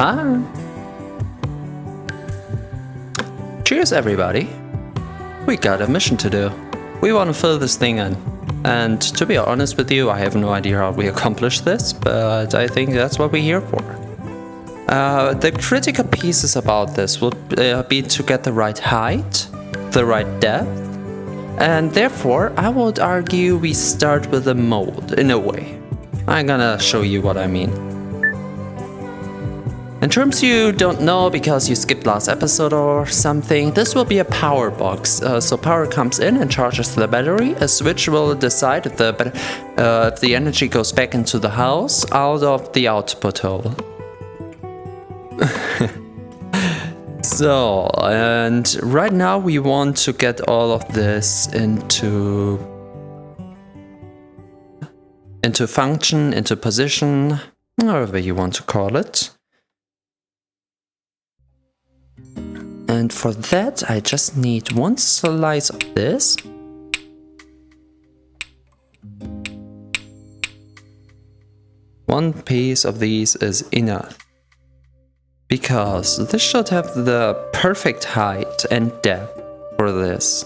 Aha! Cheers, everybody. We got a mission to do. We want to fill this thing in. And to be honest with you, I have no idea how we accomplish this, but I think that's what we're here for. The critical pieces about this would be to get the right height, the right depth, and therefore I would argue we start with a mold, in a way. I'm gonna show you what I mean. In terms you don't know because you skipped last episode or something, this will be a power box. So power comes in and charges the battery. A switch will decide if the energy goes back into the house out of the output hole. So, and right now we want to get all of this into function, into position, however you want to call it. And for that, I just need one slice of this. One piece of these is enough. Because this should have the perfect height and depth for this.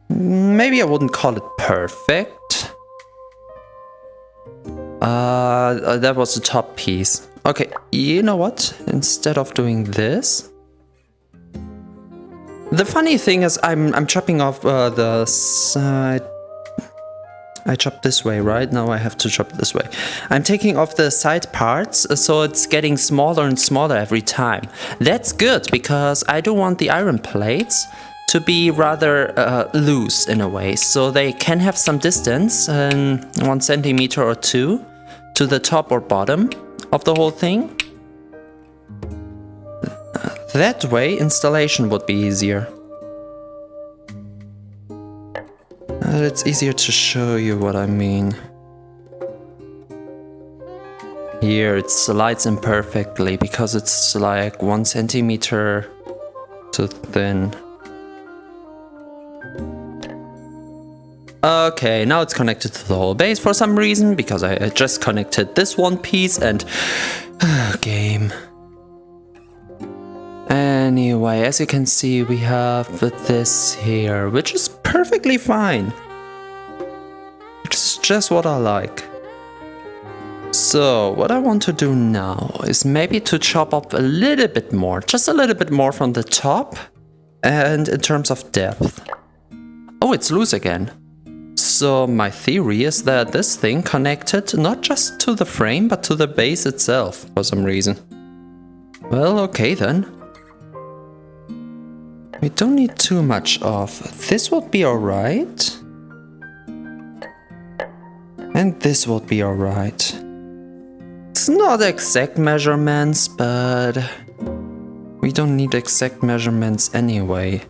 Maybe I wouldn't call it perfect. That was the top piece. Okay, you know what? Instead of doing this... The funny thing is I'm chopping off the side... I chopped this way, right? Now I have to chop this way. I'm taking off the side parts, so it's getting smaller and smaller every time. That's good, because I do want the iron plates to be rather loose in a way, so they can have some distance, 1 centimeter or 2, to the top or bottom of the whole thing. That way installation would be easier. It's easier to show you what I mean. Here it slides in perfectly because it's like 1 centimeter too thin. Okay, now it's connected to the whole base for some reason, because I just connected this one piece and... game. Anyway, as you can see, we have this here, which is perfectly fine. Which is just what I like. So, what I want to do now is maybe to chop up a little bit more, just a little bit more from the top, and in terms of depth. Oh, it's loose again. So my theory is that this thing connected not just to the frame, but to the base itself for some reason. Well, okay then. We don't need too much of. This would be alright. And this would be alright. It's not exact measurements, but we don't need exact measurements anyway.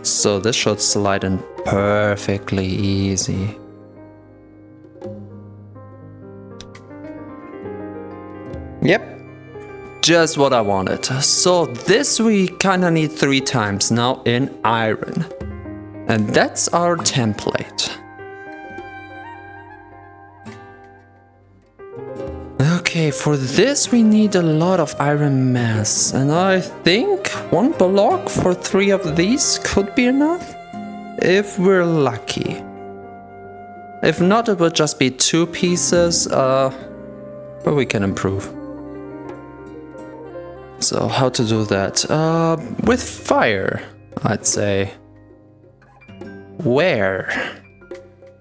So this should slide in perfectly easy. Yep, just what I wanted. So this we kinda need 3 times now in iron. And that's our template. Okay, for this we need a lot of iron mass, and I think 1 block for 3 of these could be enough, if we're lucky. If not, it would just be 2 pieces, but we can improve. So how to do that? With fire, I'd say. Where?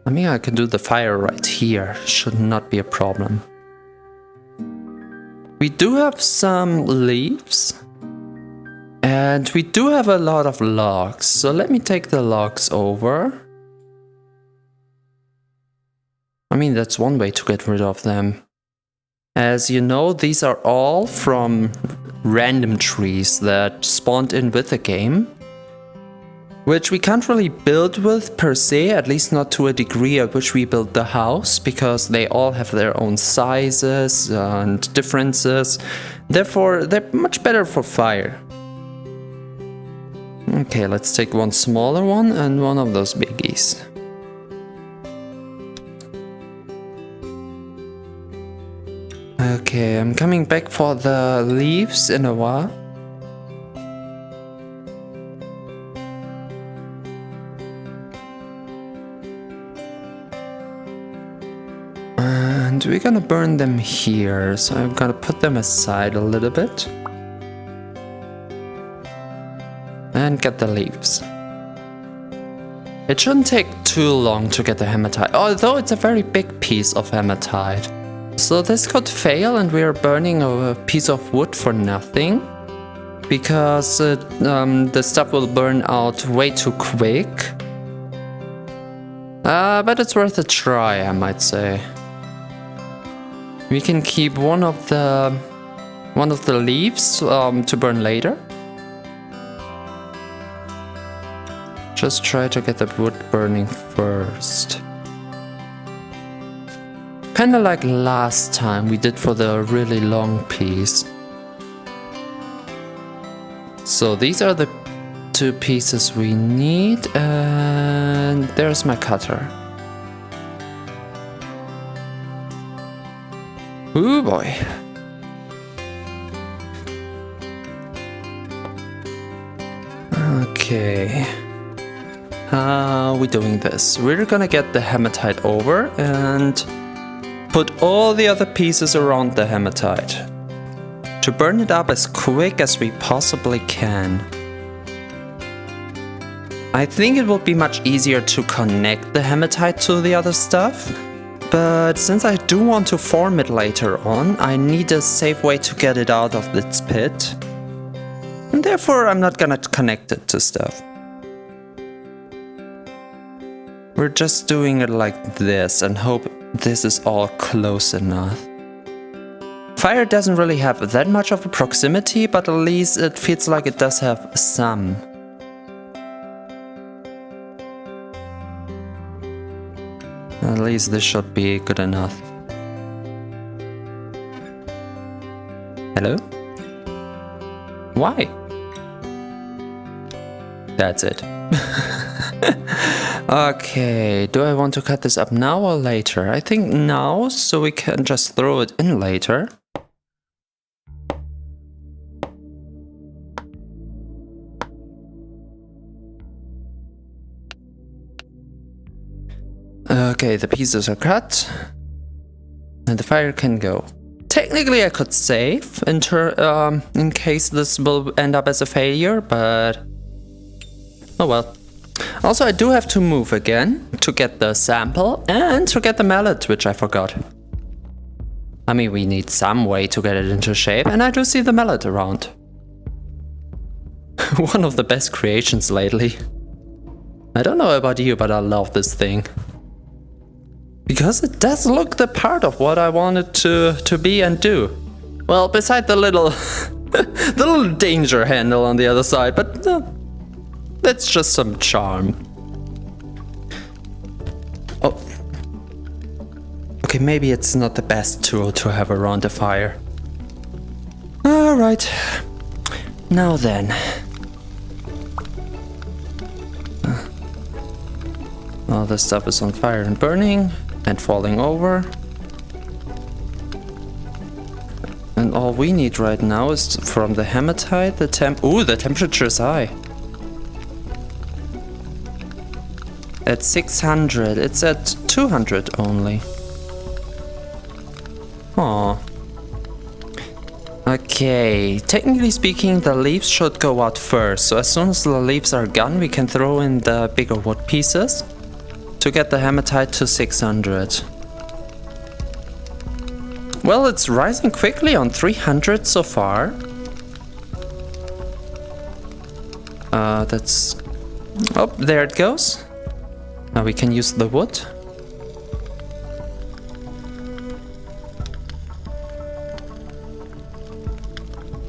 I mean, I can do the fire right here, should not be a problem. We do have some leaves, and we do have a lot of logs, so let me take the logs over. I mean, that's one way to get rid of them. As you know, these are all from random trees that spawned in with the game, which we can't really build with per se, at least not to a degree at which we build the house, because they all have their own sizes and differences. Therefore, they're much better for fire. Okay, let's take one smaller one and one of those biggies. Okay, I'm coming back for the leaves in a while. And we're gonna burn them here, so I'm gonna put them aside a little bit. And get the leaves. It shouldn't take too long to get the hematite, although it's a very big piece of hematite. So this could fail and we are burning a piece of wood for nothing. Because the stuff will burn out way too quick. But it's worth a try, I might say. We can keep one of the leaves to burn later. Just try to get the wood burning first. Kinda like last time we did for the really long piece. So these are the 2 pieces we need, and there's my cutter. Ooh boy. Okay. How are we doing this? We're gonna get the hematite over and put all the other pieces around the hematite to burn it up as quick as we possibly can. I think it will be much easier to connect the hematite to the other stuff, but since I do want to form it later on, I need a safe way to get it out of its pit, and therefore I'm not gonna connect it to stuff. We're just doing it like this and hope this is all close enough. Fire doesn't really have that much of a proximity, but at least it feels like it does have some. At least this should be good enough. Hello? Why? That's it. Okay, do I want to cut this up now or later? I think now, so we can just throw it in later. Okay, the pieces are cut. And the fire can go. Technically I could save in case this will end up as a failure, but oh well. Also, I do have to move again to get the sample and to get the mallet, which I forgot. I mean, we need some way to get it into shape, and I do see the mallet around. One of the best creations lately. I don't know about you, but I love this thing. Because it does look the part of what I wanted to be and do. Well, beside the little the little danger handle on the other side, but that's just some charm. Oh. Okay, maybe it's not the best tool to have around a fire. Alright. Now then. All this stuff is on fire and burning and falling over. And all we need right now is from the hematite, the the temperature is high. At 600, it's at 200 only. Aww. Okay, technically speaking, the leaves should go out first. So as soon as the leaves are gone, we can throw in the bigger wood pieces to get the hematite to 600. Well, it's rising quickly on 300 so far. That's... Oh, there it goes. Now we can use the wood.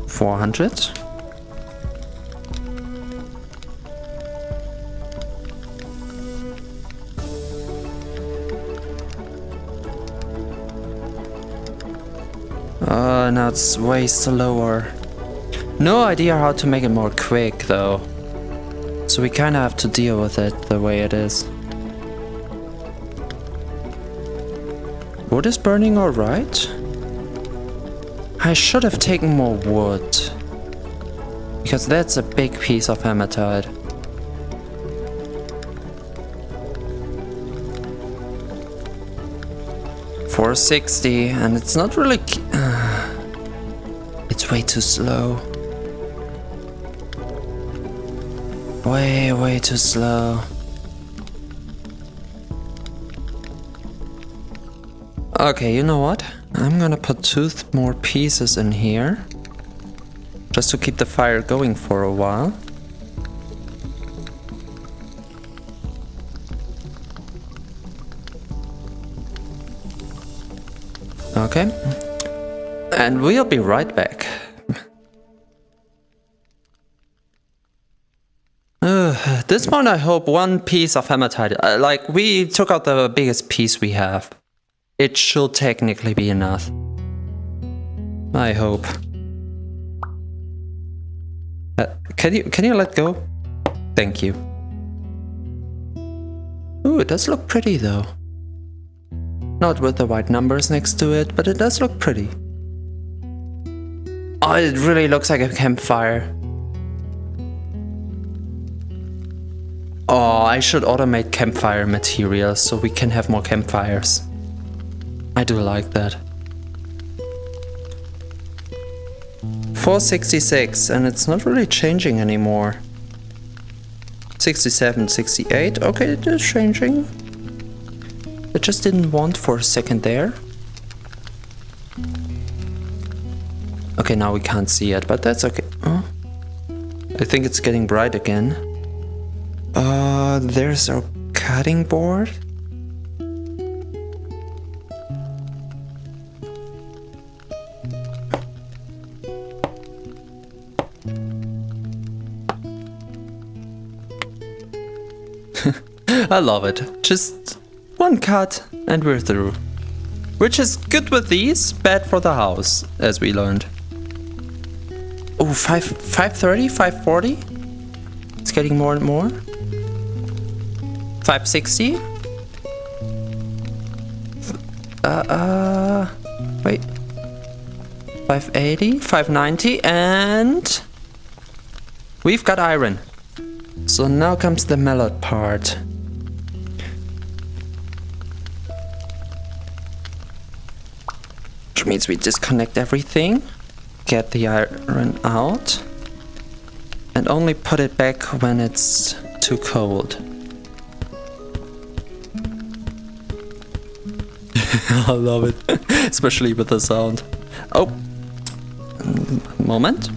$400. Now it's way slower. No idea how to make it more quick though. So we kinda have to deal with it the way it is. Wood is burning alright. I should have taken more wood. Because that's a big piece of hematite. $460, and it's not really... it's way too slow. Way too slow. Okay, you know what? I'm gonna put 2 more pieces in here. Just to keep the fire going for a while. Okay. And we'll be right back. This one I hope 1 piece of hematite. Like, we took out the biggest piece we have. It should technically be enough. I hope. Can you let go? Thank you. Ooh, it does look pretty though. Not with the white numbers next to it, but it does look pretty. Oh, it really looks like a campfire. Oh, I should automate campfire materials so we can have more campfires. I do like that. 466, and it's not really changing anymore. 67, 68, okay, it is changing. It just didn't want for a second there. Okay, now we can't see it, but that's okay. Oh. I think it's getting bright again. There's our cutting board. I love it. Just 1 cut and we're through. Which is good with these, bad for the house, as we learned. Oh, 530, 540? It's getting more and more. 560? Wait. 580, 590, and... we've got iron. So now comes the mallet part. Which means we disconnect everything, get the iron out, and only put it back when it's too cold. I love it, especially with the sound. Oh, moment.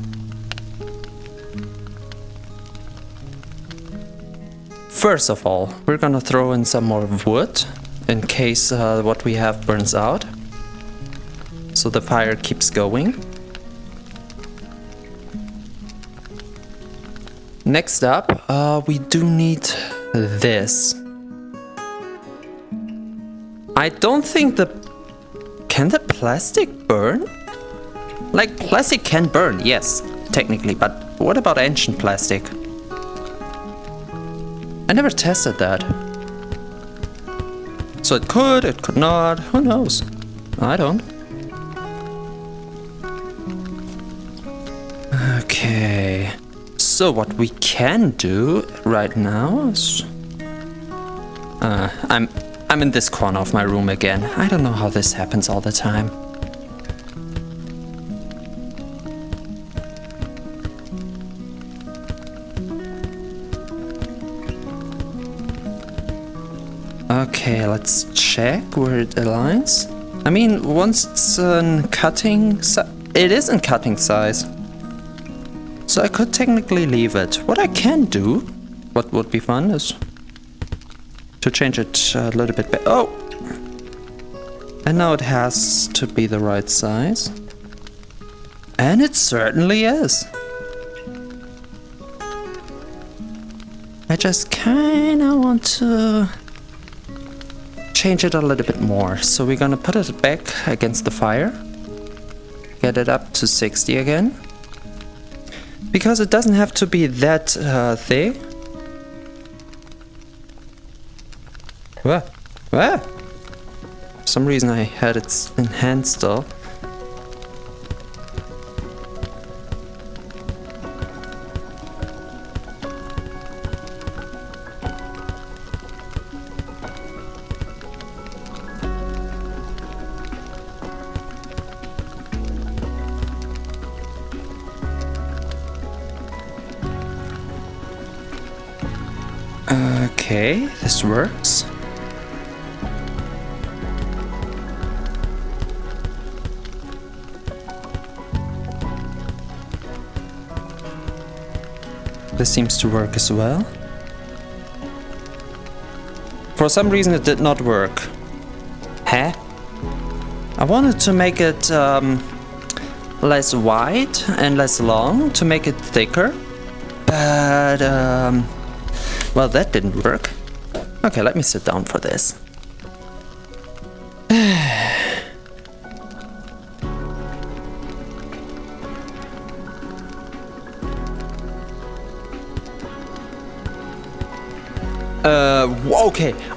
First of all, we're gonna throw in some more wood in case what we have burns out. So the fire keeps going. Next up, we do need this. I don't think can the plastic burn? Like, plastic can burn, yes, technically, but what about ancient plastic? I never tested that. So it could not, who knows? I don't. Okay, so what we can do right now is... I'm in this corner of my room again. I don't know how this happens all the time. Okay, let's check where it aligns. I mean, once it's in cutting it is in cutting size. So I could technically leave it. What I can do, what would be fun, is to change it a little bit better. Oh! And now it has to be the right size. And it certainly is. I just kinda want to change it a little bit more. So we're gonna put it back against the fire. Get it up to 60 again. Because it doesn't have to be that thick. What? For some reason I had it in hand still. Okay, this works. This seems to work as well. For some reason it did not work. Huh? I wanted to make it less wide and less long to make it thicker. But, well, that didn't work. Okay, let me sit down for this.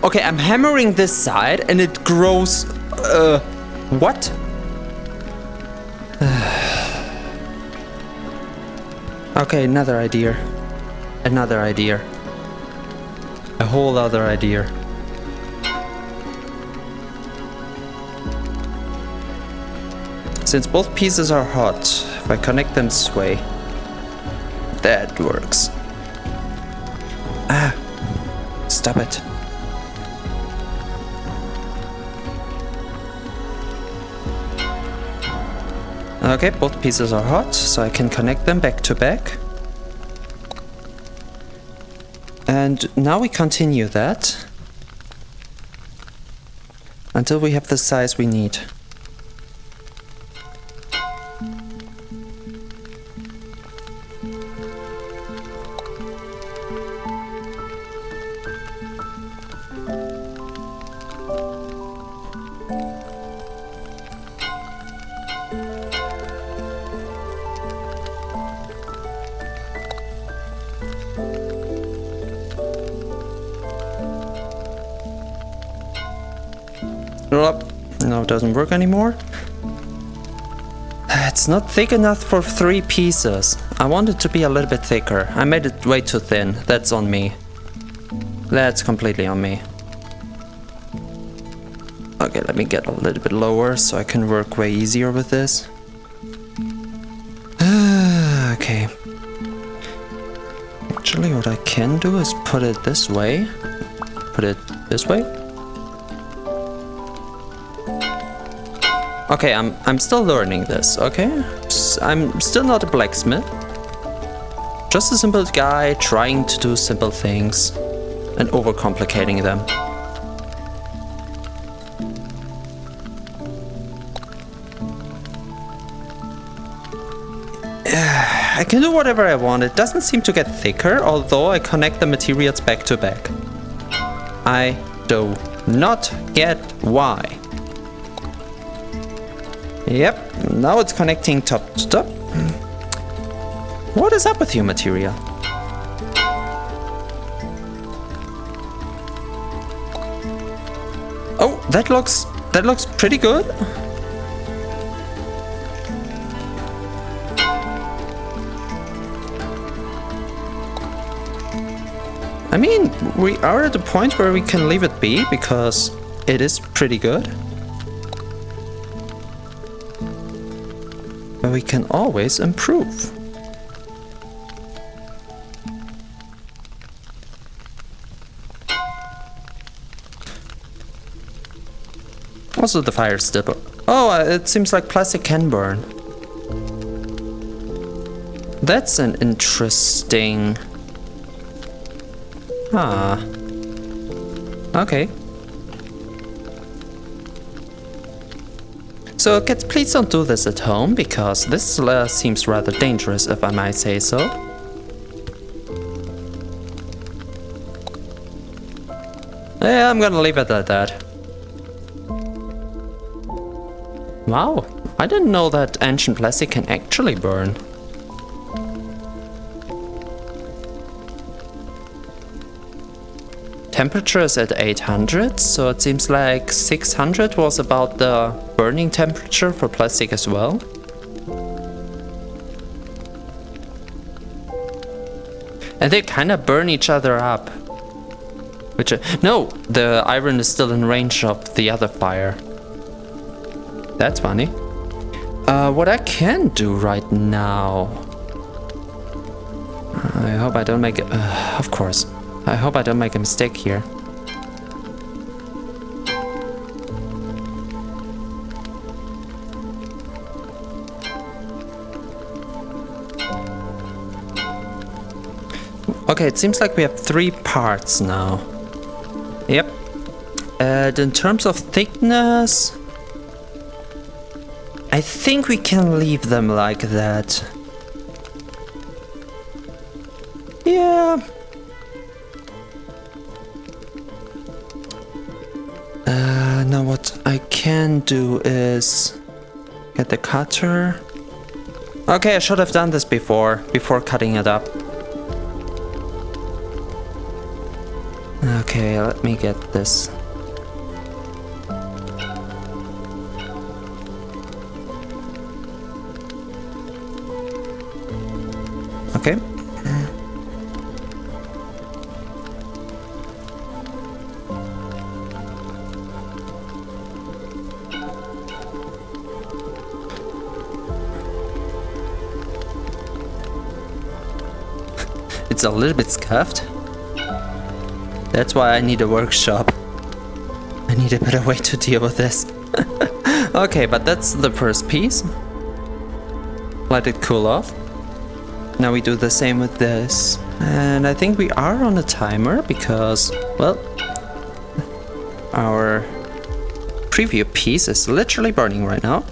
Okay, I'm hammering this side and it grows, what? Okay, another idea. Another idea. A whole other idea. Since both pieces are hot, if I connect them this way, that works. Ah, stop it. Okay, both pieces are hot, so I can connect them back to back. And now we continue that until we have the size we need. No, it doesn't work anymore. It's not thick enough for 3 pieces. I want it to be a little bit thicker. I made it way too thin. That's on me. That's completely on me. Okay, let me get a little bit lower so I can work way easier with this. Okay. Actually, what I can do is put it this way. Put it this way. Okay, I'm still learning this, okay? I'm still not a blacksmith. Just a simple guy trying to do simple things and overcomplicating them. I can do whatever I want. It doesn't seem to get thicker, although I connect the materials back to back. I do not get why. Yep, now it's connecting top to top. What is up with you, material? Oh, that looks pretty good. I mean, we are at the point where we can leave it be because it is pretty good. But we can always improve. Also, the fire still. Oh, it seems like plastic can burn. That's an interesting. Ah. Okay. So kids, please don't do this at home, because this seems rather dangerous, if I might say so. Yeah, I'm gonna leave it at that. Wow, I didn't know that ancient plastic can actually burn. Temperature is at 800, so it seems like 600 was about the burning temperature for plastic as well. And they kind of burn each other up. Which, no, the iron is still in range of the other fire. That's funny. What I can do right now... I hope I don't make it... of course. I hope I don't make a mistake here. Okay, it seems like we have 3 parts now. Yep. And in terms of thickness, I think we can leave them like that. Yeah. Now what I can do is get the cutter. Okay, I should have done this before cutting it up. Okay, let me get this. Okay. It's a little bit scuffed. That's why I need a workshop. I need a better way to deal with this. Okay, but that's the first piece. Let it cool off. Now we do the same with this. And I think we are on a timer because, well, our preview piece is literally burning right now.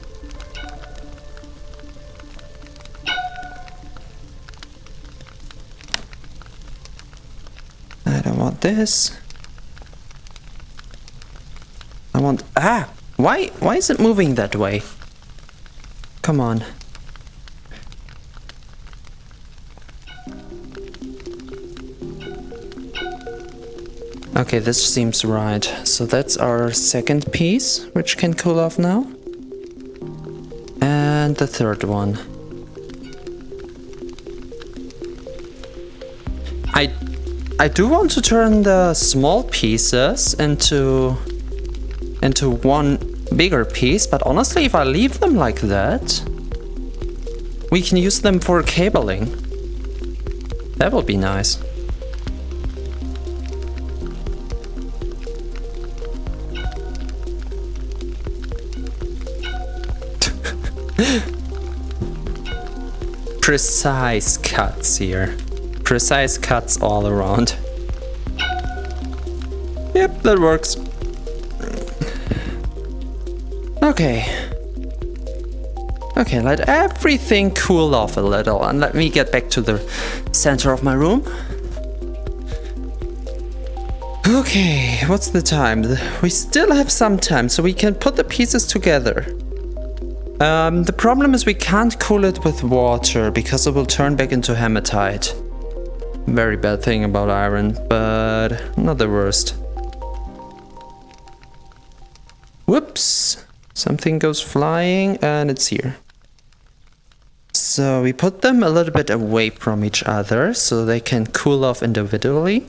I don't want this. I want... Ah! Why is it moving that way? Come on. Okay, this seems right. So that's our second piece, which can cool off now. And the third one. I do want to turn the small pieces into one bigger piece, but honestly, if I leave them like that, we can use them for cabling. That would be nice. Precise cuts here. Precise cuts all around. Yep, that works. Okay. Okay, let everything cool off a little and let me get back to the center of my room. Okay, what's the time? We still have some time, so we can put the pieces together. The problem is we can't cool it with water because it will turn back into hematite. Very bad thing about iron, but not the worst. Whoops! Something goes flying and it's here. So we put them a little bit away from each other so they can cool off individually.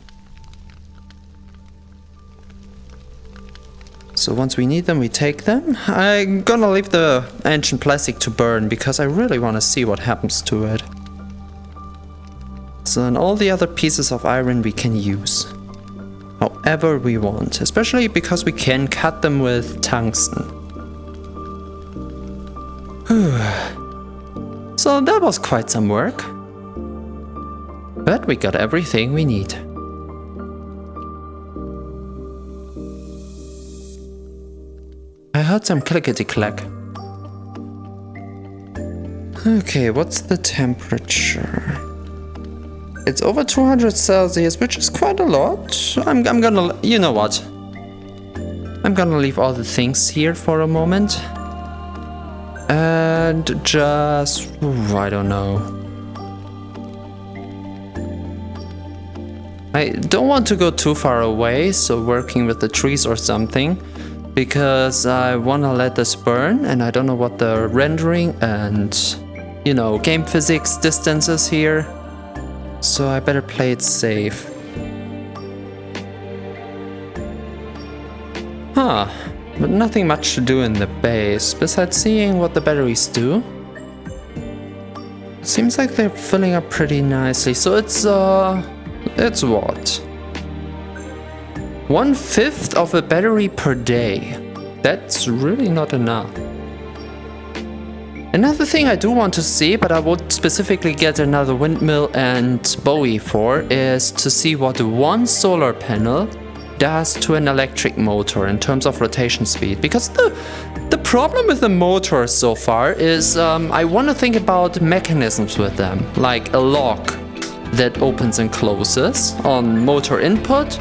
So once we need them, we take them. I'm gonna leave the ancient plastic to burn because I really want to see what happens to it. So then all the other pieces of iron we can use however we want, especially because we can cut them with tungsten. So that was quite some work, but we got everything we need. I heard some clickety-clack. Okay, what's the temperature? It's over 200 Celsius, which is quite a lot. I'm gonna... You know what? I'm gonna leave all the things here for a moment. And just... I don't know. I don't want to go too far away, so working with the trees or something. Because I want to let this burn, and I don't know what the rendering and, you know, game physics distance is here. So I better play it safe. Huh, but nothing much to do in the base, besides seeing what the batteries do. Seems like they're filling up pretty nicely, so it's what? 1/5 of a battery per day. That's really not enough. Another thing I do want to see, but I would specifically get another windmill and buoy for, is to see what one solar panel does to an electric motor in terms of rotation speed. Because the problem with the motors so far is I want to think about mechanisms with them, like a lock that opens and closes on motor input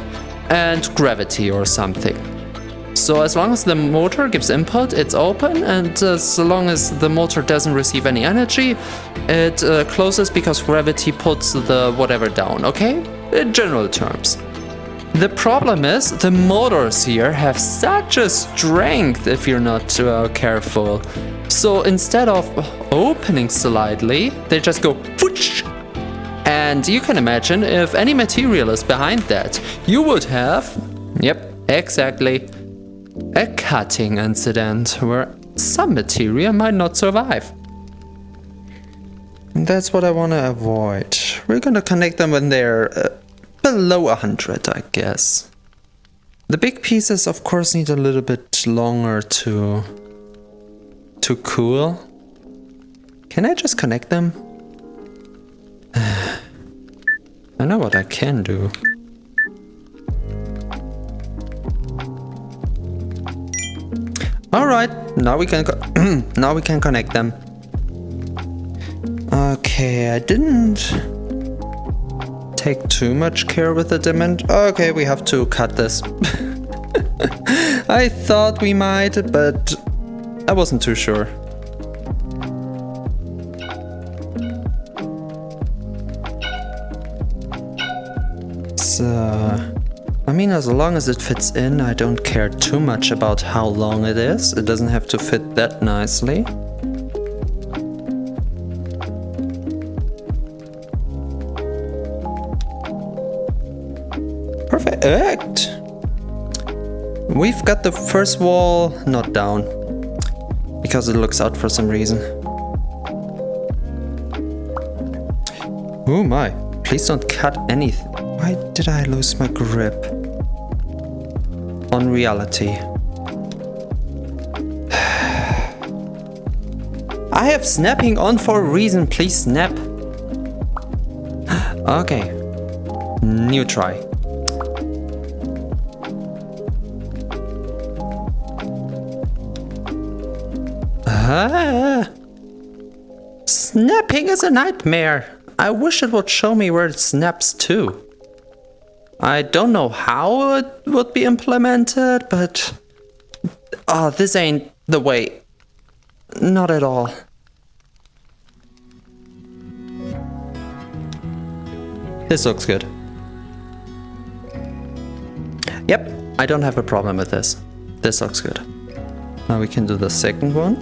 and gravity or something. So as long as the motor gives input, it's open, and as long as the motor doesn't receive any energy, it closes because gravity puts the whatever down, okay? In general terms. The problem is, the motors here have such a strength if you're not careful. So instead of opening slightly, they just go whoosh! And you can imagine if any material is behind that, you would have, yep, exactly, a cutting incident where some material might not survive. And that's what I want to avoid. We're gonna connect them when they're below 100, I guess. The big pieces, of course, need a little bit longer to cool. Can I just connect them? I know what I can do. All right, now we can now we can connect them. Okay, I didn't take too much care with the diamond. Okay, we have to cut this. I thought we might, but I wasn't too sure. So, I mean, as long as it fits in, I don't care too much about how long it is. It doesn't have to fit that nicely. Perfect! We've got the first wall not down, because it looks out for some reason. Oh my, please don't cut anything. Why did I lose my grip? On reality. I have snapping on for a reason, please snap. Okay, new try. Snapping is a nightmare. I wish it would show me where it snaps to. I don't know how it would be implemented, but this ain't the way. Not at all. This looks good. Yep, I don't have a problem with this. This looks good. Now we can do the second one,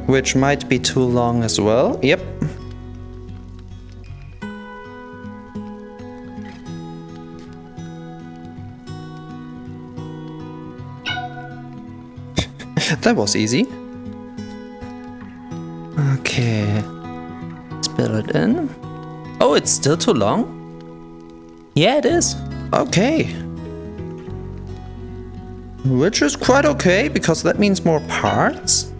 which might be too long as well. Yep. That was easy. Okay. Let's build it in. Oh, it's still too long? Yeah, it is. Okay. Which is quite okay, because that means more parts.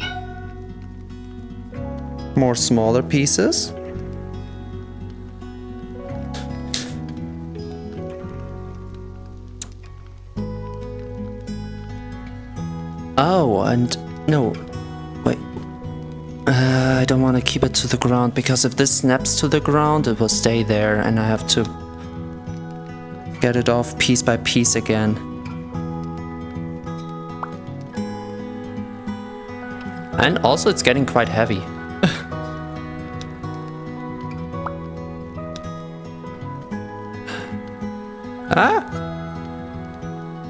More smaller pieces. Oh, and no, wait. I don't want to keep it to the ground, because if this snaps to the ground, it will stay there, and I have to get it off piece by piece again. And also, it's getting quite heavy.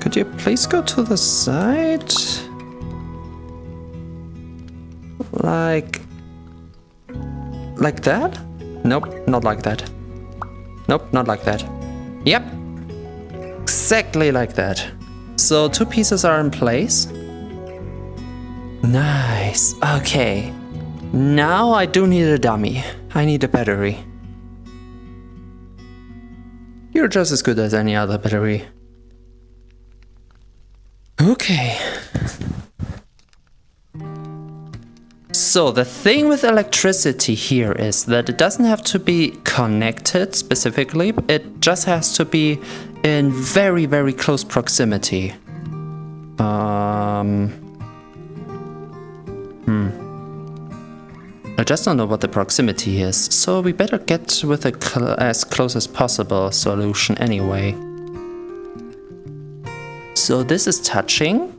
Could you please go to the side? Like that? Nope, not like that. Nope, not like that. Yep, exactly like that. So 2 pieces are in place. Nice, okay. Now I do need a dummy. I need a battery. You're just as good as any other battery. Okay. So the thing with electricity here is that it doesn't have to be connected specifically, it just has to be in very, very close proximity. I just don't know what the proximity is, so we better get with as close as possible solution anyway. So this is touching.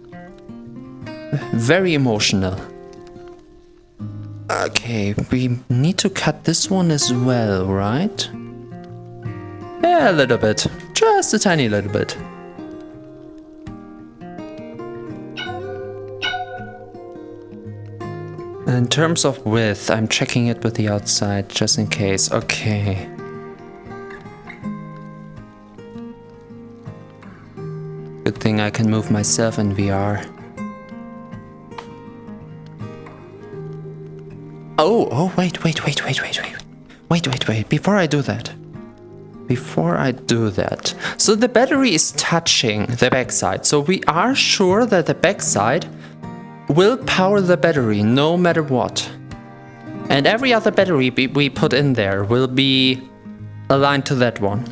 Very emotional. Okay, we need to cut this one as well, right? Yeah, a little bit. Just a tiny little bit. In terms of width, I'm checking it with the outside just in case. Okay. Good thing I can move myself in VR. Oh, wait. Before I do that. So the battery is touching the backside. So we are sure that the backside will power the battery no matter what. And every other battery we put in there will be aligned to that one.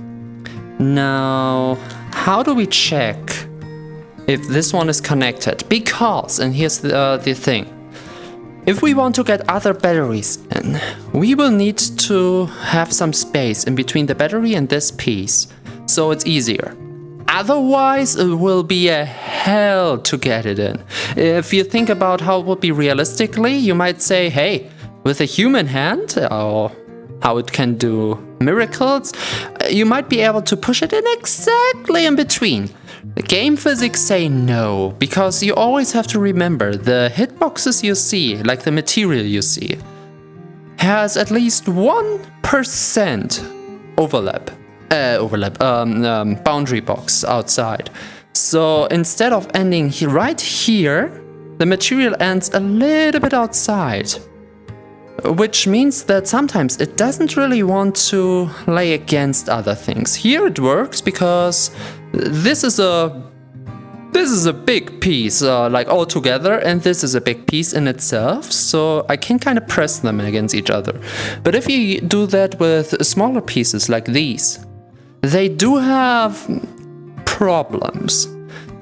Now, how do we check if this one is connected? Because, and here's the thing. If we want to get other batteries in, we will need to have some space in between the battery and this piece, so it's easier. Otherwise, it will be a hell to get it in. If you think about how it would be realistically, you might say, hey, with a human hand, or how it can do miracles, you might be able to push it in exactly in between. The game physics say no, because you always have to remember the hitboxes you see, like the material you see, has at least 1% boundary box outside. So instead of ending right here, the material ends a little bit outside. Which means that sometimes it doesn't really want to lay against other things. Here it works because this is a big piece, like all together, and this is a big piece in itself, so I can kind of press them against each other. But if you do that with smaller pieces like these, they do have problems.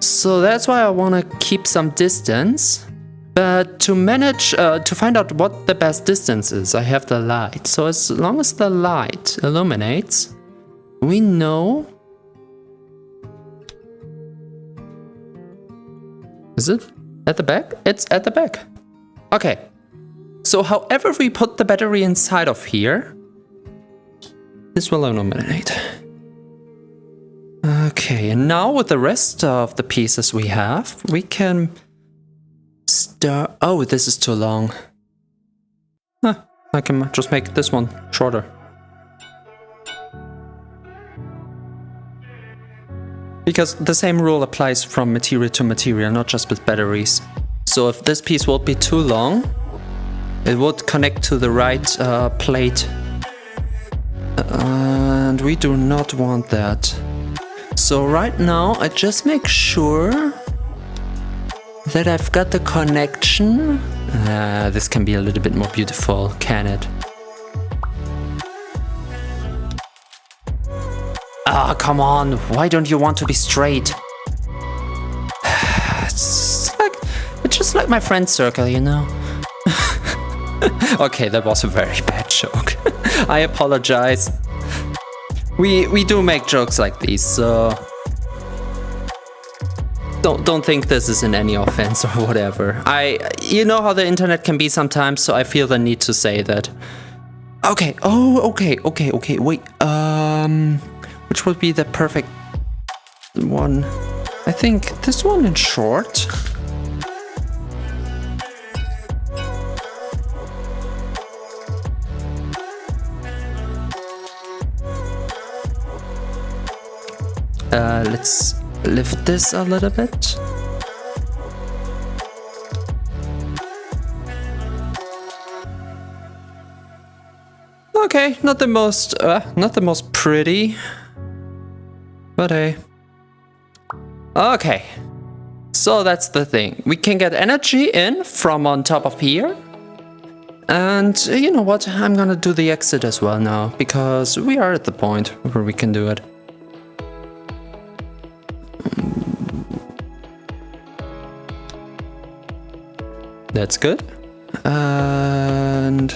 So that's why I want to keep some distance. But to manage, to find out what the best distance is, I have the light. So as long as the light illuminates, we know... Is it at the back? It's at the back. Okay. So however we put the battery inside of here, this will illuminate. Okay, and now with the rest of the pieces we have, we can... Oh, this is too long. I can just make this one shorter. Because the same rule applies from material to material, not just with batteries. So if this piece would be too long, it would connect to the right plate. And we do not want that. So right now, I just make sure that I've got the connection. This can be a little bit more beautiful, can it? Ah, come on, why don't you want to be straight? It's just like my friend circle, you know? Okay, that was a very bad joke. I apologize. We do make jokes like these, so... Don't think this is in any offense or whatever. You know how the internet can be sometimes, so I feel the need to say that. Okay, okay, wait, which would be the perfect one? I think this one in short. Let's lift this a little bit. Okay, not the most pretty, But hey. Okay. So that's the thing. We can get energy in from on top of here. And you know what? I'm gonna do the exit as well now, because we are at the point where we can do it. That's good. And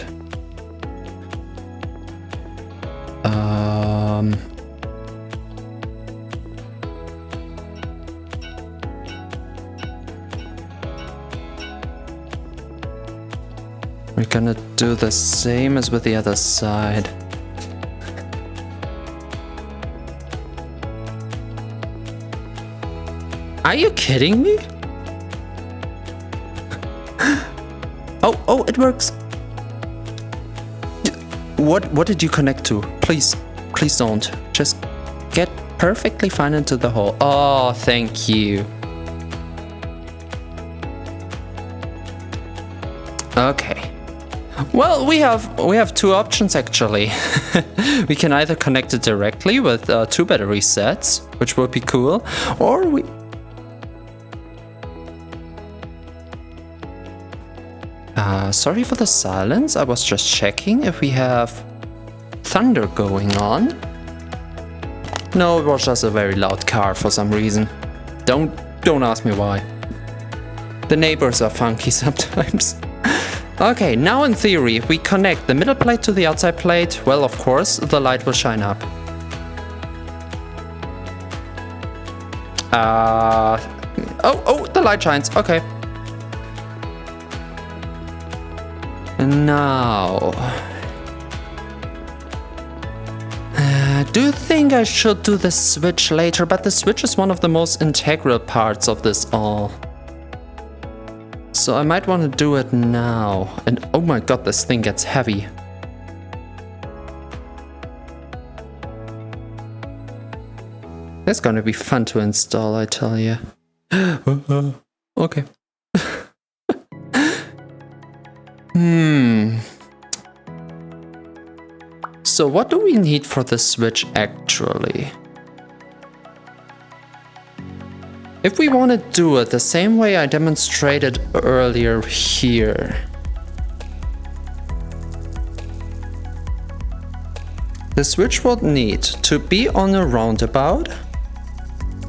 we're gonna do the same as with the other side. Are you kidding me? Oh, it works. What did you connect to? Please don't. Just get perfectly fine into the hole. Oh, thank you. Okay. Well, we have two options actually. We can either connect it directly with 2 battery sets, which would be cool, or we... sorry for the silence. I was just checking if we have thunder going on. No, it was just a very loud car for some reason. Don't ask me why. The neighbors are funky sometimes. Okay, now in theory, if we connect the middle plate to the outside plate, well, of course, the light will shine up. Oh, the light shines. Okay. And now... do you think I should do the switch later? But the switch is one of the most integral parts of this all. So I might want to do it now. And oh my god, this thing gets heavy. That's gonna be fun to install, I tell you. Okay. So what do we need for the switch actually? If we want to do it the same way I demonstrated earlier here. The switch would need to be on a roundabout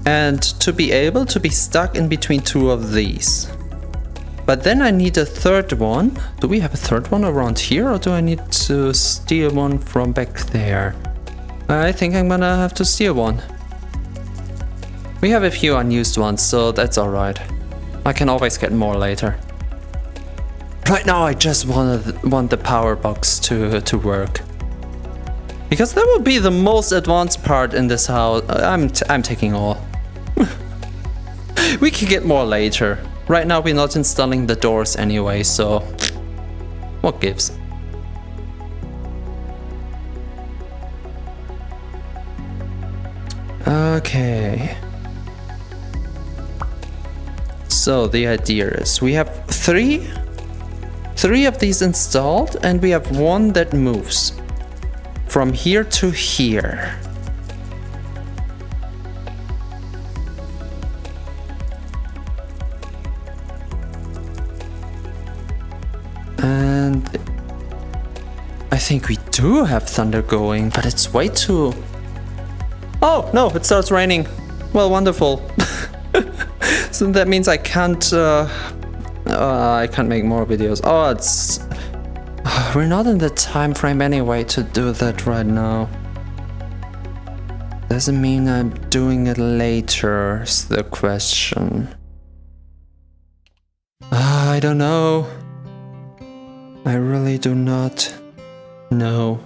and to be able to be stuck in between 2 of these. But then I need a third one. Do we have a third one around here, or do I need to steal one from back there? I think I'm gonna have to steal one. We have a few unused ones, so that's alright. I can always get more later. Right now I just want the Powerbox to work. Because that would be the most advanced part in this house. I'm taking all. We can get more later. Right now we're not installing the doors anyway, so what gives? Okay. So the idea is we have three of these installed, and we have one that moves from here to here. And I think we do have thunder going, but it's way too... Oh, no, it starts raining. Well, wonderful. So that means I can't make more videos. Oh, it's... We're not in the time frame anyway to do that right now. Doesn't mean I'm doing it later, is the question. I don't know. I really do not know.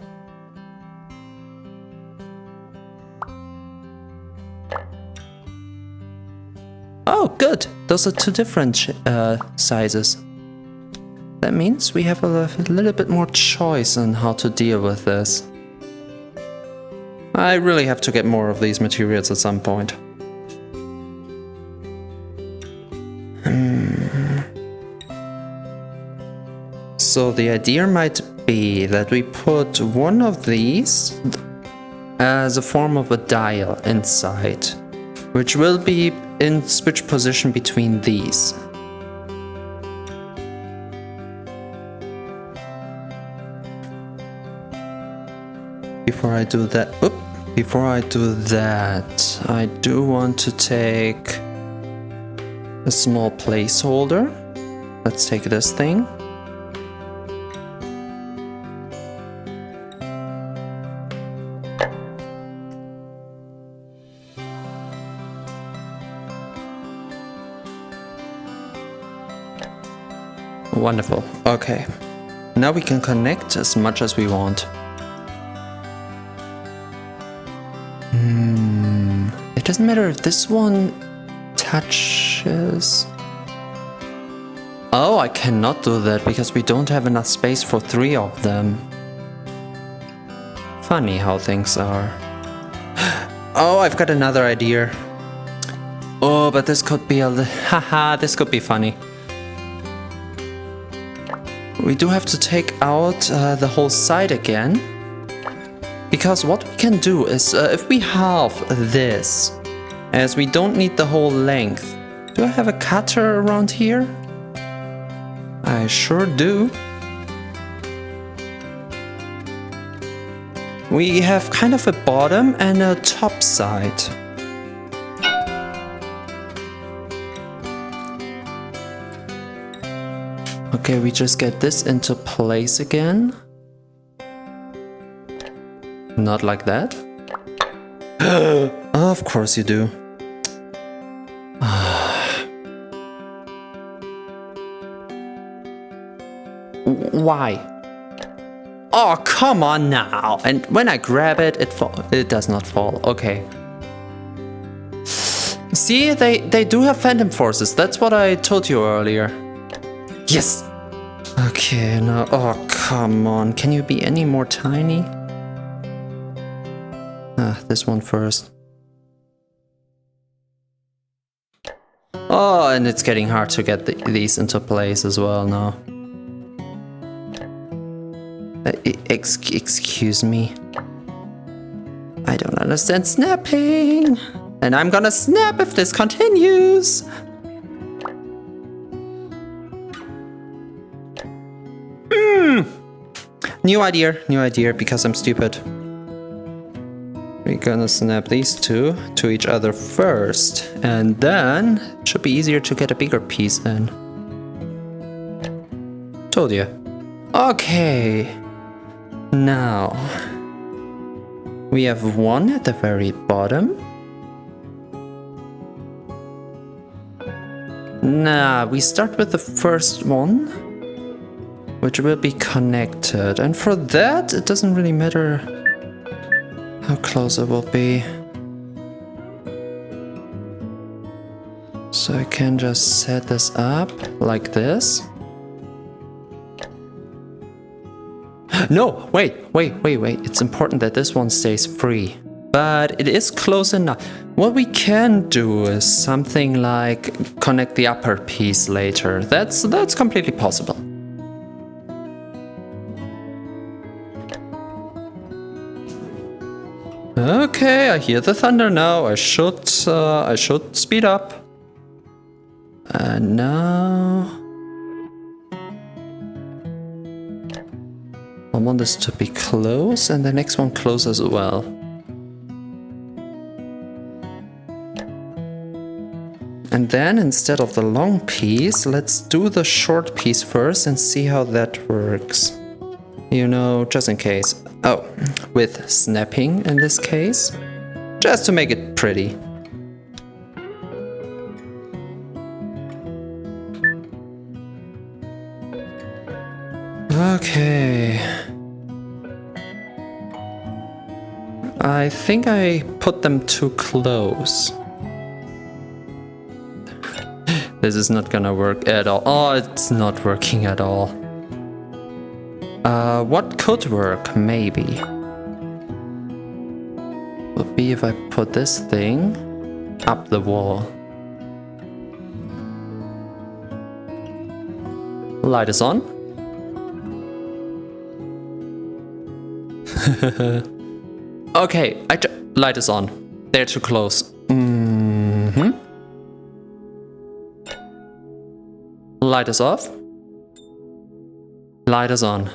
Oh, good. Those are 2 different sizes. That means we have a little bit more choice on how to deal with this. I really have to get more of these materials at some point. So the idea might be that we put one of these as a form of a dial inside, which will be in switch position between these. Before I do that, I do want to take a small placeholder. Let's take this thing. Wonderful. Okay. Now we can connect as much as we want. It doesn't matter if this one touches. Oh, I cannot do that because we don't have enough space for 3 of them. Funny how things are. Oh, I've got another idea. Oh, but this could be this could be funny. We do have to take out the whole side again. Because what we can do is, if we halve this, as we don't need the whole length. Do I have a cutter around here? I sure do. We have kind of a bottom and a top side. Okay, we just get this into place again. Not like that. Of course you do. Why? Oh, come on now. And when I grab it, it does not fall. Okay. See, they do have phantom forces. That's what I told you earlier. Yes. Okay, now. Oh, come on. Can you be any more tiny? This one first. Oh, and it's getting hard to get these into place as well now. Excuse me. I don't understand snapping. And I'm gonna snap if this continues. New idea because I'm stupid. We're gonna snap these two to each other first, and then it should be easier to get a bigger piece in. Told you. Okay. Now, we have one at the very bottom. Nah, we start with the first one, which will be connected. And for that, it doesn't really matter how close it will be. So I can just set this up like this. No, wait. It's important that this one stays free. But it is close enough. What we can do is something like connect the upper piece later. That's completely possible. Okay, I hear the thunder now. I should speed up. And now I want this to be close, and the next one close as well. And then instead of the long piece, let's do the short piece first and see how that works. You know, just in case. Oh, with snapping in this case, just to make it pretty. Okay. I think I put them too close. This is not gonna work at all. Oh, it's not working at all. What could work, maybe, would be if I put this thing up the wall. Light is on. Okay, light is on. They're too close. Light is off. Light is on.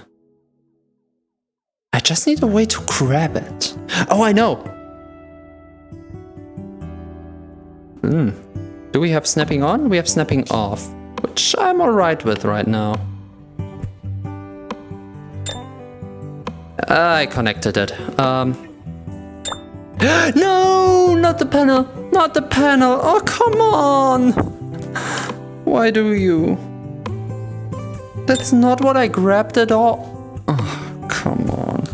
I just need a way to grab it. Oh, I know. Do we have snapping on? We have snapping off, which I'm alright with right now. I connected it. No, not the panel. Not the panel. Oh, come on. Why do you? That's not what I grabbed at all. Oh, come on.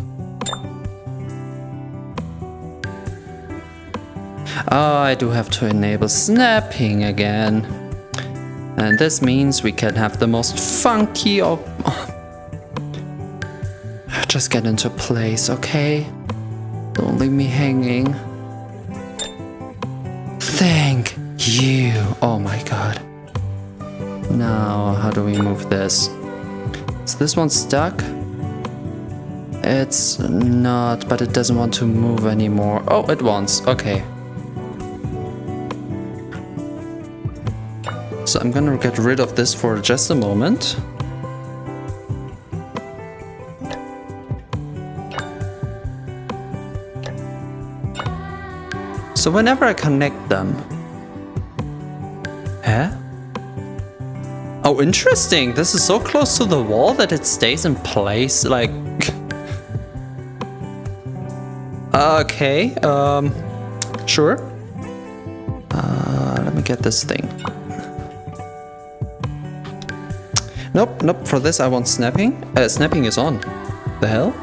Oh, I do have to enable snapping again. And this means we can have the most funky of... Just get into place, okay? Don't leave me hanging. Thank you. Oh my god. Now, how do we move this? Is this one stuck? It's not, but it doesn't want to move anymore. Oh, it wants. Okay. So I'm gonna get rid of this for just a moment. So whenever I connect them... Huh? Oh, interesting. This is so close to the wall that it stays in place, like... Okay, sure. Let me get this thing. Nope, for this I want snapping. Snapping is on. The hell?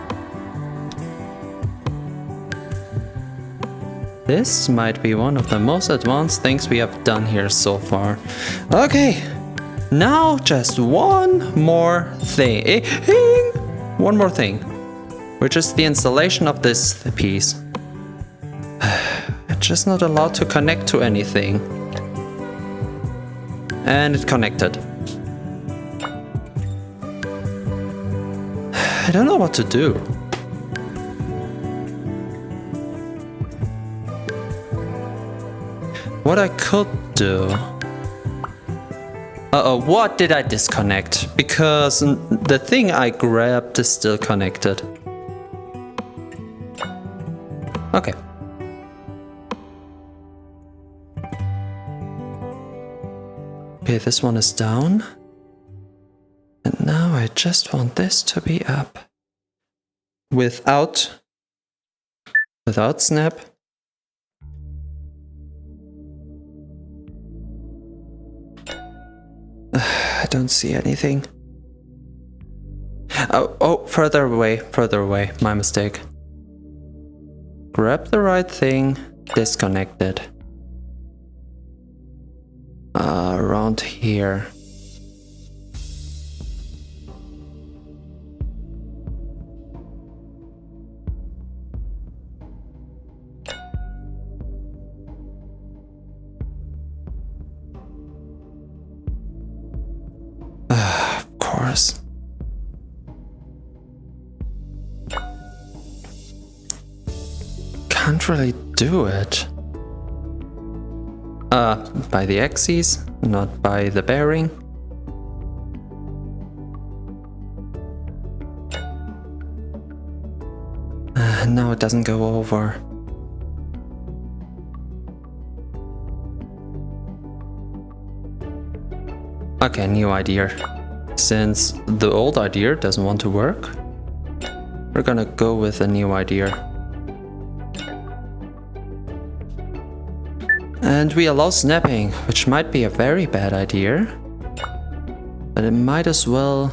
This might be one of the most advanced things we have done here so far. Okay, now just one more thing. One more thing, which is the installation of this piece. It's just not allowed to connect to anything. And it connected. I don't know what to do. What I could do... what did I disconnect? Because the thing I grabbed is still connected. Okay. Okay, this one is down. And now I just want this to be up. Without snap. I don't see anything. Oh, further away, my mistake. Grab the right thing, disconnect it. Around here. Of course. Can't really do it. By the axes, not by the bearing. No, it doesn't go over. Okay, new idea. Since the old idea doesn't want to work, we're gonna go with a new idea. And we allow snapping, which might be a very bad idea, but it might as well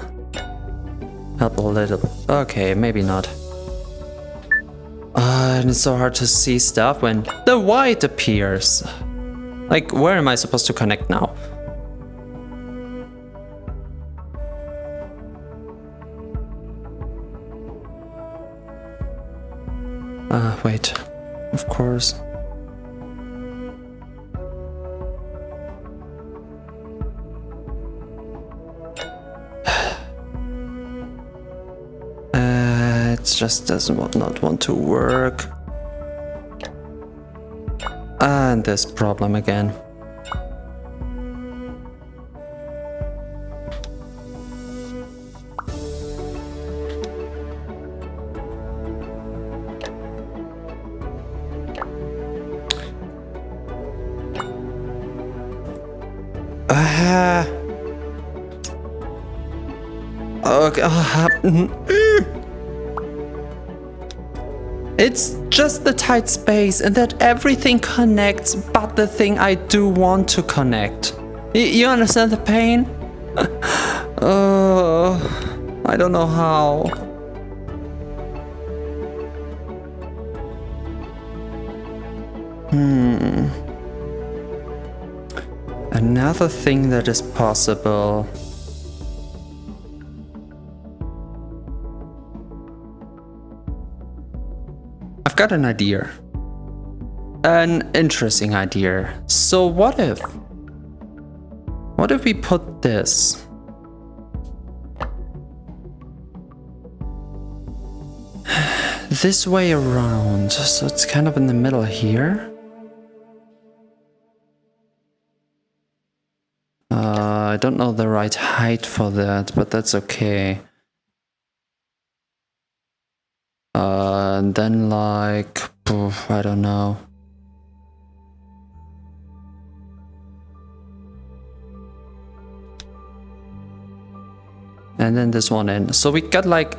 help a little. Okay, maybe not. And it's so hard to see stuff when the white appears. Like, where am I supposed to connect now? Wait, of course. It just doesn't not want to work. And this problem again. Okay. It's just the tight space and that everything connects but the thing I do want to connect. You understand the pain? I don't know how. Another thing that is possible. I've got an idea. An interesting idea. So what if we put this this way around, so it's kind of in the middle here? I don't know the right height for that, but that's okay. And then like, I don't know. And then this one in. So we got like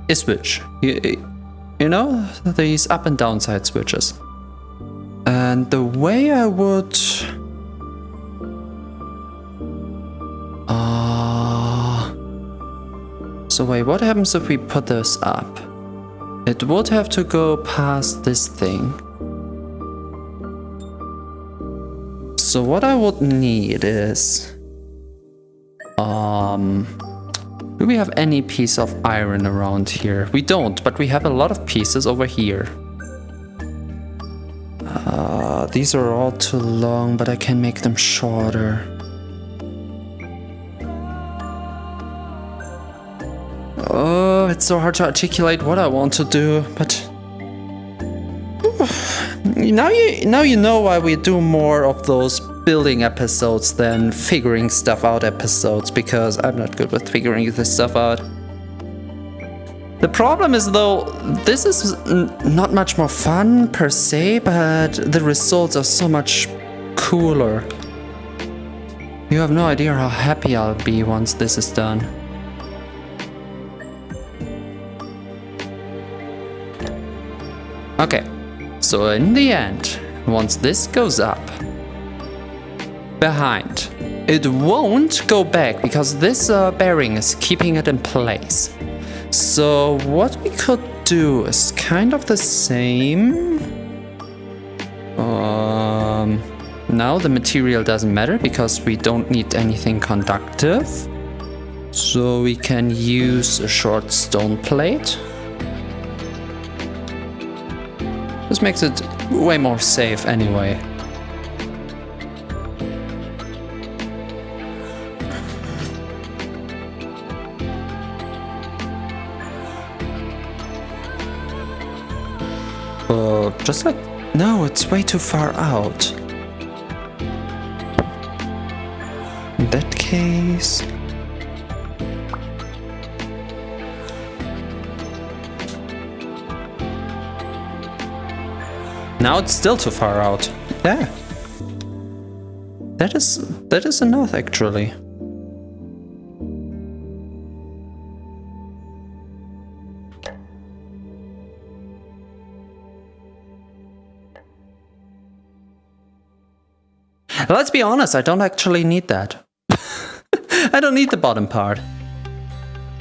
a switch. You know, these up and down side switches. And the way I would... So wait, what happens if we put this up? It would have to go past this thing. So what I would need is... do we have any piece of iron around here? We don't, but we have a lot of pieces over here. These are all too long, but I can make them shorter. Oh, it's so hard to articulate what I want to do, but... Now you know why we do more of those building episodes than figuring stuff out episodes, because I'm not good with figuring this stuff out. The problem is though, this is not much more fun per se, but the results are so much cooler. You have no idea how happy I'll be once this is done. Okay, so in the end, once this goes up, behind, it won't go back because this bearing is keeping it in place. So what we could do is kind of the same. Now the material doesn't matter because we don't need anything conductive. So we can use a short stone plate. This makes it way more safe anyway. Just like... No, it's way too far out. In that case... Now it's still too far out. Yeah. That is enough actually. Let's be honest, I don't actually need that. I don't need the bottom part.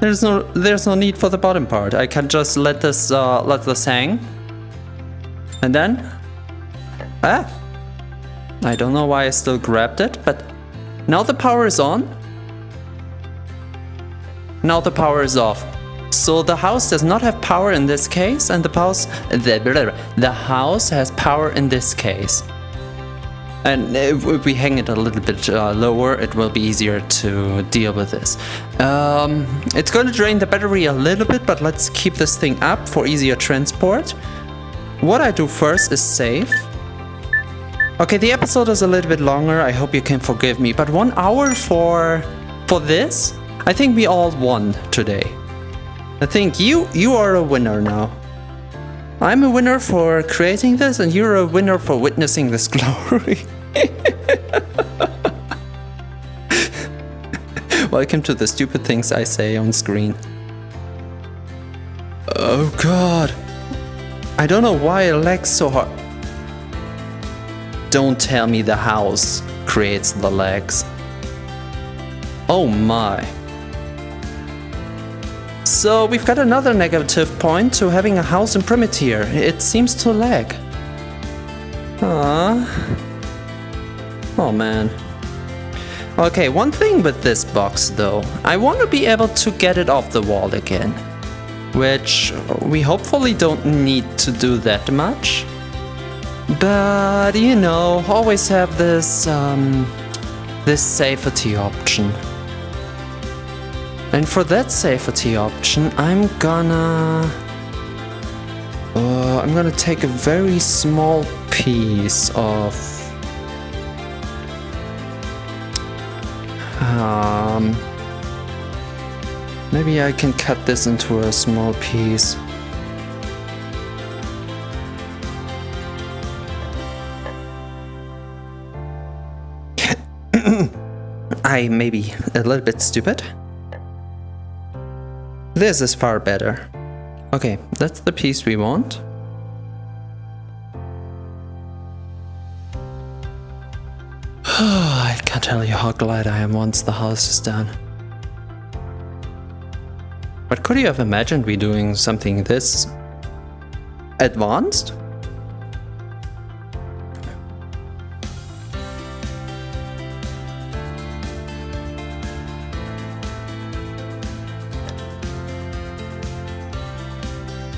There's no need for the bottom part. I can just let this hang. And then... I don't know why I still grabbed it, but now the power is on. Now the power is off. So the house does not have power in this case, and the house has power in this case. And if we hang it a little bit lower, it will be easier to deal with this. It's going to drain the battery a little bit, but let's keep this thing up for easier transport. What I do first is save. Okay, the episode is a little bit longer, I hope you can forgive me, but 1 hour for this? I think we all won today. I think you are a winner now. I'm a winner for creating this, and you're a winner for witnessing this glory. Welcome to the stupid things I say on screen. Oh god. I don't know why it lags so hard. Don't tell me the house creates the lags. Oh my. So we've got another negative point to having a house in Primitier. It seems to lag. Oh man. Okay, one thing with this box though. I want to be able to get it off the wall again. Which we hopefully don't need to do that much. But you know, always have this this safety option. And for that safety option, I'm gonna take a very small piece of maybe I can cut this into a small piece. I may be a little bit stupid. This is far better. Okay, that's the piece we want. I can't tell you how glad I am once the house is done. But could you have imagined me doing something this advanced?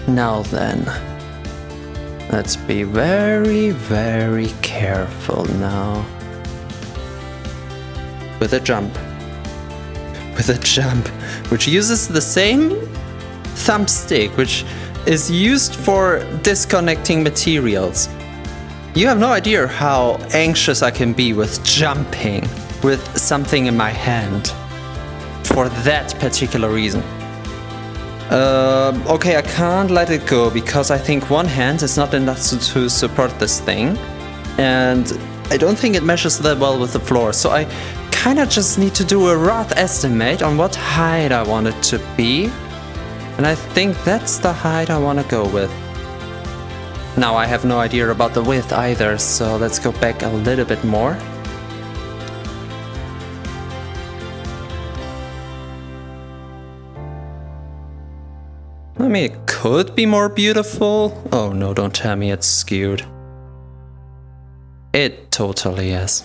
Now then, let's be very, very careful now. With a jump. With a jump, which uses the same thumbstick, which is used for disconnecting materials. You have no idea how anxious I can be with jumping with something in my hand. For that particular reason. Okay, I can't let it go because I think one hand is not enough to support this thing. And I don't think it meshes that well with the floor. So I kind of just need to do a rough estimate on what height I want it to be. And I think that's the height I want to go with. Now I have no idea about the width either, so let's go back a little bit more. I mean, it could be more beautiful. Oh no, don't tell me it's skewed. It totally is.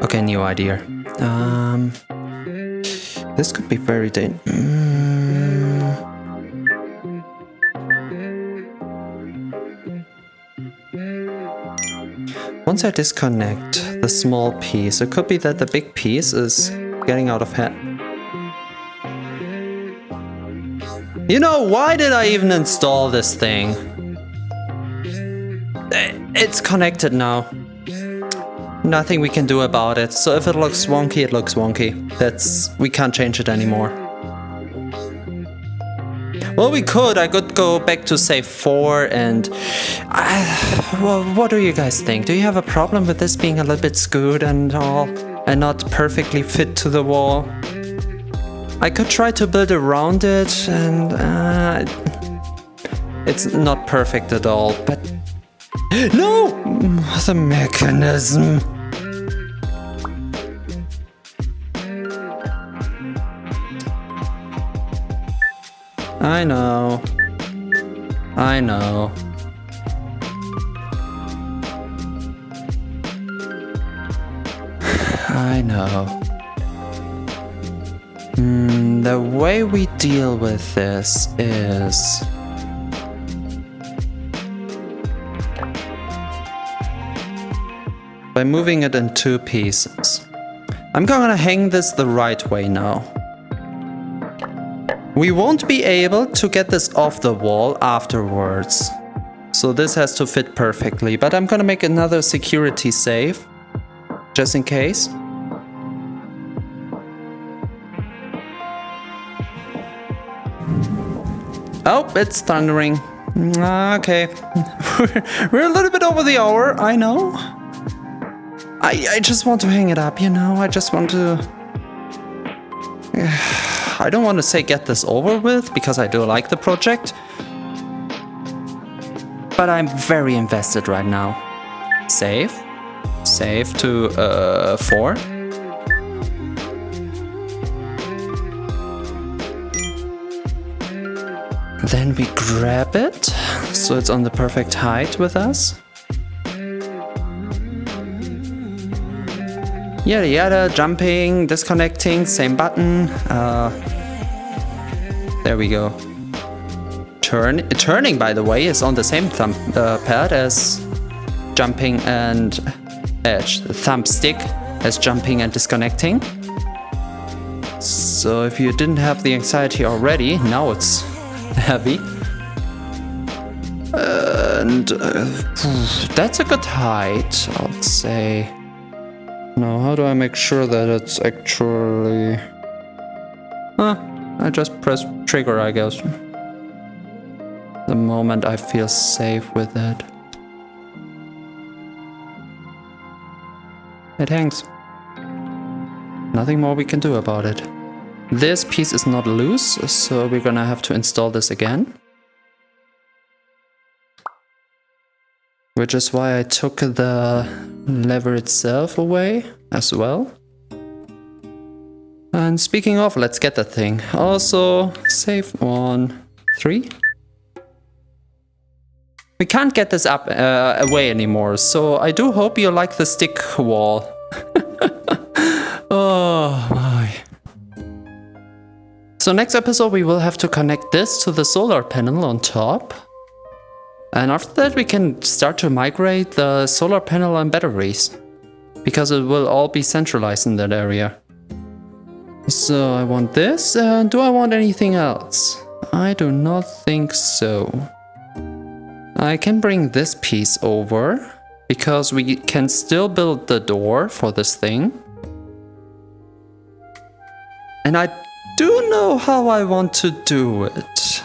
Okay, new idea. This could be very Once I disconnect the small piece, it could be that the big piece is getting out of hand. You know, why did I even install this thing? It's connected now. Nothing we can do about it. So if it looks wonky, it looks wonky. We can't change it anymore. Well, I could go back to say 4 and... well, what do you guys think? Do you have a problem with this being a little bit skewed and all? And not perfectly fit to the wall? I could try to build around it and... it's not perfect at all, but... No! The mechanism! I know. I know. I know. The way we deal with this is... by moving it in 2 pieces. I'm gonna hang this the right way now. We won't be able to get this off the wall afterwards. So this has to fit perfectly, but I'm gonna make another security save, just in case. Oh, it's thundering. Okay. We're a little bit over the hour, I know. I just want to hang it up, you know? I just want to... I don't want to say get this over with, because I do like the project. But I'm very invested right now. Save. Save to 4. Then we grab it, so it's on the perfect height with us. Yada yada, jumping, disconnecting, same button. There we go. Turning, by the way, is on the same thumb pad as jumping and thumb stick as jumping and disconnecting. So if you didn't have the anxiety already, now it's heavy. And that's a good height, I'd say. Now, how do I make sure that it's actually... I just press trigger, I guess. The moment I feel safe with it. It hangs. Nothing more we can do about it. This piece is not loose, so we're gonna have to install this again. Which is why I took the lever itself away as well. And speaking of, let's get that thing. Also, save on 3. We can't get this up away anymore, so I do hope you like the stick wall. Oh my. So next episode we will have to connect this to the solar panel on top. And after that we can start to migrate the solar panel and batteries. Because it will all be centralized in that area. So I want this, and do I want anything else? I do not think so. I can bring this piece over, because we can still build the door for this thing. And I do know how I want to do it.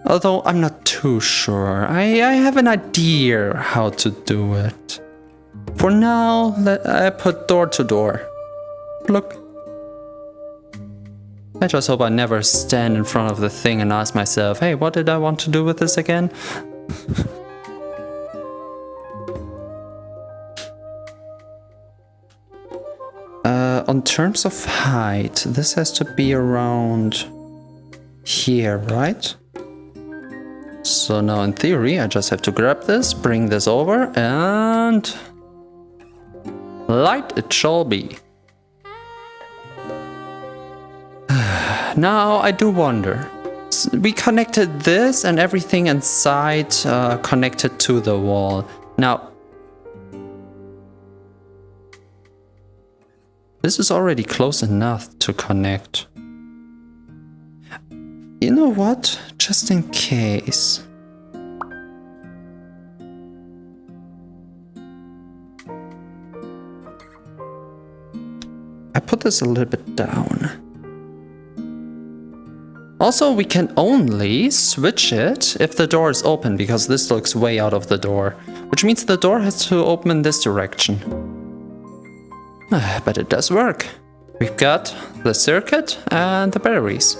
Although I'm not too sure. I have an idea how to do it. For now, I put door to door. Look. I just hope I never stand in front of the thing and ask myself, hey, what did I want to do with this again? On terms of height, this has to be around here, right? So now in theory, I just have to grab this, bring this over, and light it shall be. Now I do wonder. We connected this and everything inside connected to the wall. Now, this is already close enough to connect. You know what? Just in case. I put this a little bit down. Also, we can only switch it if the door is open, because this looks way out of the door. Which means the door has to open in this direction. But it does work. We've got the circuit and the batteries.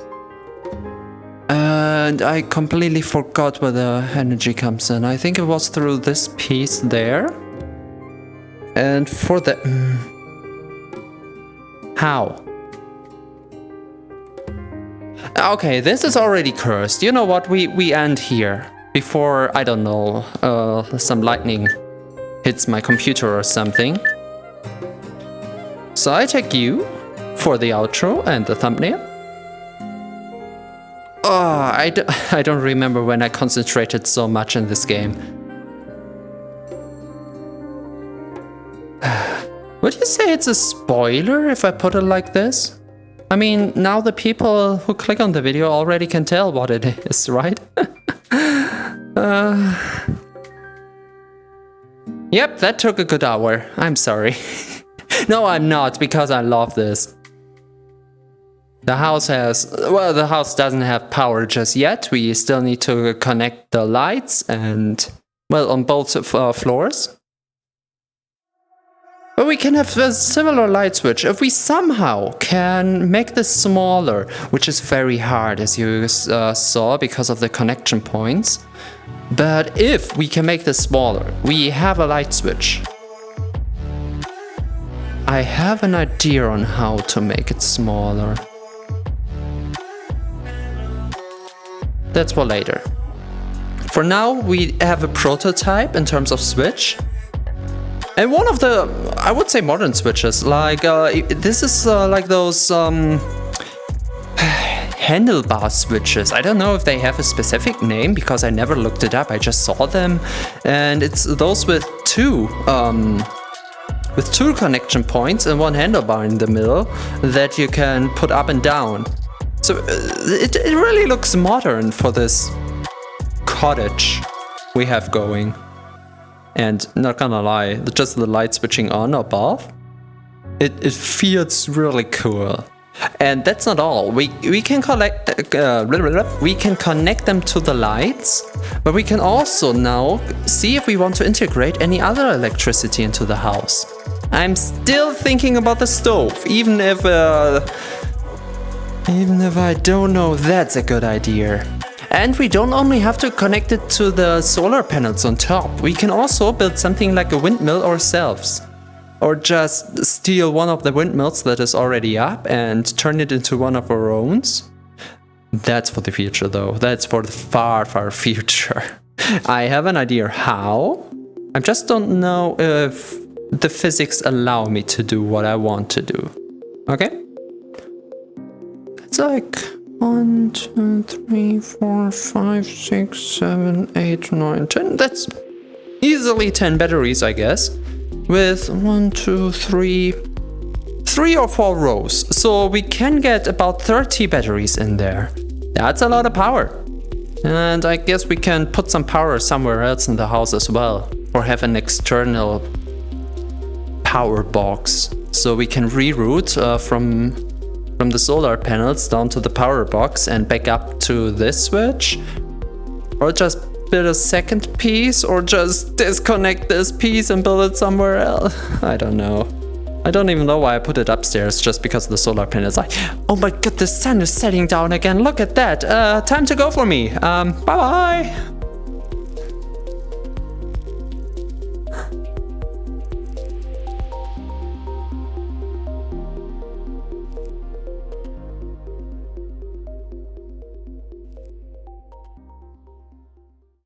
And I completely forgot where the energy comes in. I think it was through this piece there. And for the... How? Okay, this is already cursed. You know what? We end here. Before, I don't know, some lightning hits my computer or something. So I take you for the outro and the thumbnail. Oh, I don't remember when I concentrated so much in this game. Would you say it's a spoiler if I put it like this? I mean, now the people who click on the video already can tell what it is, right? Yep, that took a good hour. I'm sorry. No, I'm not, because I love this. The house the house doesn't have power just yet. We still need to connect the lights and, well, on both floors. But we can have a similar light switch if we somehow can make this smaller, which is very hard, as you saw, because of the connection points. But if we can make this smaller, we have a light switch. I have an idea on how to make it smaller. That's for later. For now, we have a prototype in terms of switch. And one of the, I would say, modern switches, like, this is like those handlebar switches. I don't know if they have a specific name, because I never looked it up, I just saw them. And it's those with two connection points and one handlebar in the middle that you can put up and down. So it really looks modern for this cottage we have going. And not gonna lie, just the light switching on above, it feels really cool. And that's not all. We can connect them to the lights, but we can also now see if we want to integrate any other electricity into the house. I'm still thinking about the stove, even if I don't know that's a good idea. And we don't only have to connect it to the solar panels on top. We can also build something like a windmill ourselves. Or just steal one of the windmills that is already up and turn it into one of our own. That's for the future though. That's for the far, far future. I have an idea how. I just don't know if the physics allow me to do what I want to do. Okay? It's like 1, 2, 3, 4, 5, 6, 7, 8, 9, 10. That's easily 10 batteries, I guess. With 1, 2, 3 or 4 rows. So we can get about 30 batteries in there. That's a lot of power. And I guess we can put some power somewhere else in the house as well. Or have an external power box. So we can reroute from the solar panels down to the power box and back up to this switch. Or just build a second piece, or just disconnect this piece and build it somewhere else. I don't know. I don't even know why I put it upstairs, just because of the solar panels. Like, oh my god, the sun is setting down again. Look at that. Time to go for me. Bye bye.